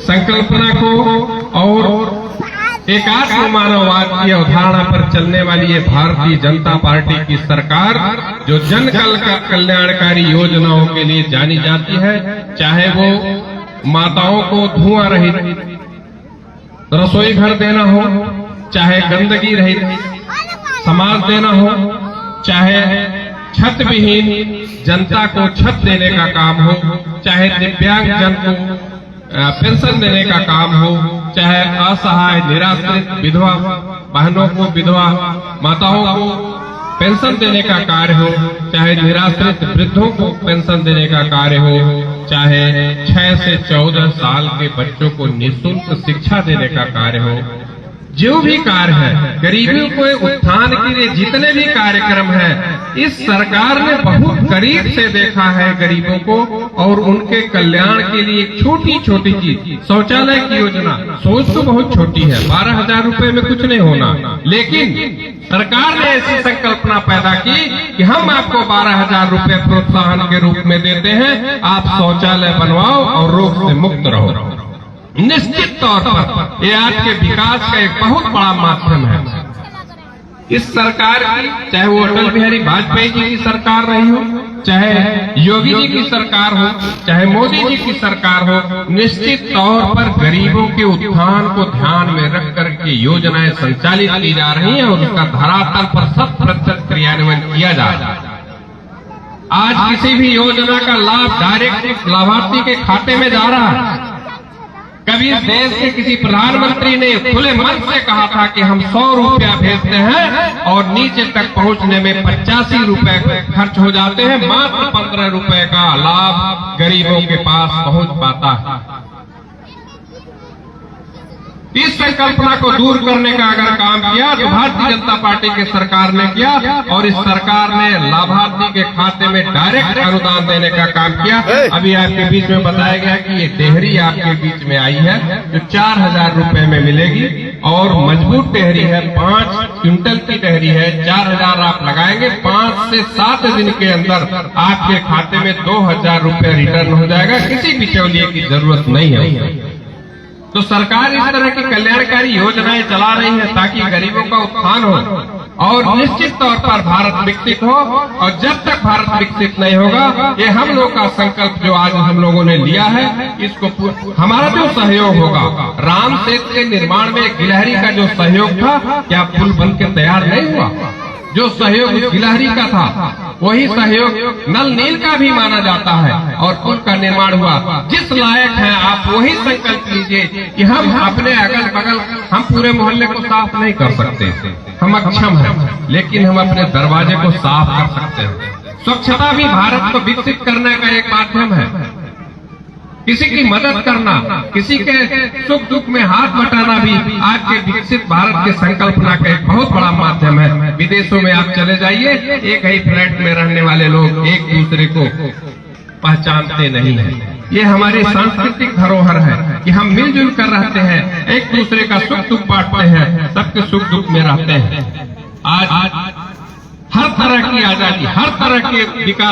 संकल्पना को और एकात्म मानववाद की अवधारणा पर चलने वाली ये भारतीय जनता पार्टी की सरकार जो जन कल्याणकारी योजनाओं के लिए जानी जाती है, चाहे वो माताओं को धुआं रहित रसोई घर देना हो, चाहे गंदगी रहित समाज देना हो, चाहे छत विहीन जनता को छत देने का काम हो, चाहे दिव्यांग जन को पेंशन देने का काम हो, चाहे असहाय निराश्रित विधवा बहनों को, विधवा माताओं को पेंशन देने का कार्य हो, चाहे निराश्रित वृद्धों को पेंशन देने का कार्य हो, चाहे 6 से 14 साल के बच्चों को निःशुल्क शिक्षा देने का कार्य हो, जो भी कार्य है गरीबों के उत्थान के लिए जितने भी कार्यक्रम हैं, इस सरकार ने बहुत करीब से देखा है गरीबों को और उनके कल्याण के लिए छोटी छोटी चीज। शौचालय की योजना सोच तो बहुत छोटी है, 12,000 रुपए में कुछ नहीं होना, लेकिन सरकार ने ऐसी संकल्पना पैदा की कि हम आपको 12,000 रुपए प्रोत्साहन के रूप में देते हैं, आप शौचालय बनवाओ और रोग से मुक्त रहो। निश्चित तौर पर ये आज के विकास का एक बहुत बड़ा माध्यम है। इस सरकार की, चाहे वो अटल बिहारी वाजपेयी जी की सरकार रही हो, चाहे योगी जी की सरकार हो, चाहे मोदी जी की सरकार हो, निश्चित तौर पर गरीबों के उत्थान को ध्यान में रख करके योजनाएं संचालित की जा रही हैं और उसका धरातल पर 100% क्रियान्वयन किया जा रहा है। आज किसी भी योजना का लाभ डायरेक्ट लाभार्थी के खाते में जा रहा है। कभी देश के किसी प्रधानमंत्री ने खुले मन से कहा था कि हम 100 रुपया भेजते हैं और नीचे तक पहुंचने में 85 रुपए खर्च हो जाते हैं, मात्र 15 रुपए का लाभ गरीबों के पास पहुंच पाता है। इस संकल्पना को दूर करने का अगर काम किया तो भारतीय जनता पार्टी की सरकार ने किया और इस सरकार ने लाभार्थी के खाते में डायरेक्ट अनुदान देने का काम किया। अभी आपके बीच में बताया गया कि ये डेहरी आपके बीच में आई है जो 4,000 रुपए में मिलेगी और मजबूत डेहरी है, 5 क्विंटल की डेहरी है, 4,000 आप लगाएंगे, 5 से 7 दिन के अंदर आपके खाते में 2,000 रुपए रिटर्न हो जाएगा, किसी बिचौलिए की जरूरत नहीं है। तो सरकार इस तरह की कल्याणकारी योजनाएं चला रही है ताकि गरीबों का उत्थान हो और निश्चित तौर पर भारत विकसित हो। और जब तक भारत विकसित नहीं होगा, ये हम लोग का संकल्प जो आज हम लोगों ने लिया है, इसको हमारा जो सहयोग होगा, राम सेतु के निर्माण में गिलहरी का जो सहयोग था, क्या पुल बन के तैयार नहीं हुआ? जो सहयोग गिलहरी का था वही सहयोग नल नील का भी माना जाता है और पुल का निर्माण हुआ। जिस लायक है आप वही संकल्प लीजिए कि हम अपने अगल बगल, हम पूरे मोहल्ले को साफ नहीं कर सकते, हम अक्षम हैं, लेकिन हम अपने दरवाजे को साफ कर सकते हैं। स्वच्छता भी भारत को विकसित करने का एक माध्यम है। किसी की मदद करना, किसी के सुख दुख में हाथ बटाना भी आज के विकसित भारत के संकल्पना का एक बहुत बड़ा माध्यम है। विदेशों में आप चले जाइए, एक ही फ्लैट में रहने वाले लोग एक दूसरे को पहचानते नहीं है। ये हमारी सांस्कृतिक धरोहर है कि हम मिलजुल कर रहते हैं, एक दूसरे का सुख दुख बांटते हैं, सबके सुख दुख में रहते हैं। आज हर तरह की आजादी, हर तरह के विकास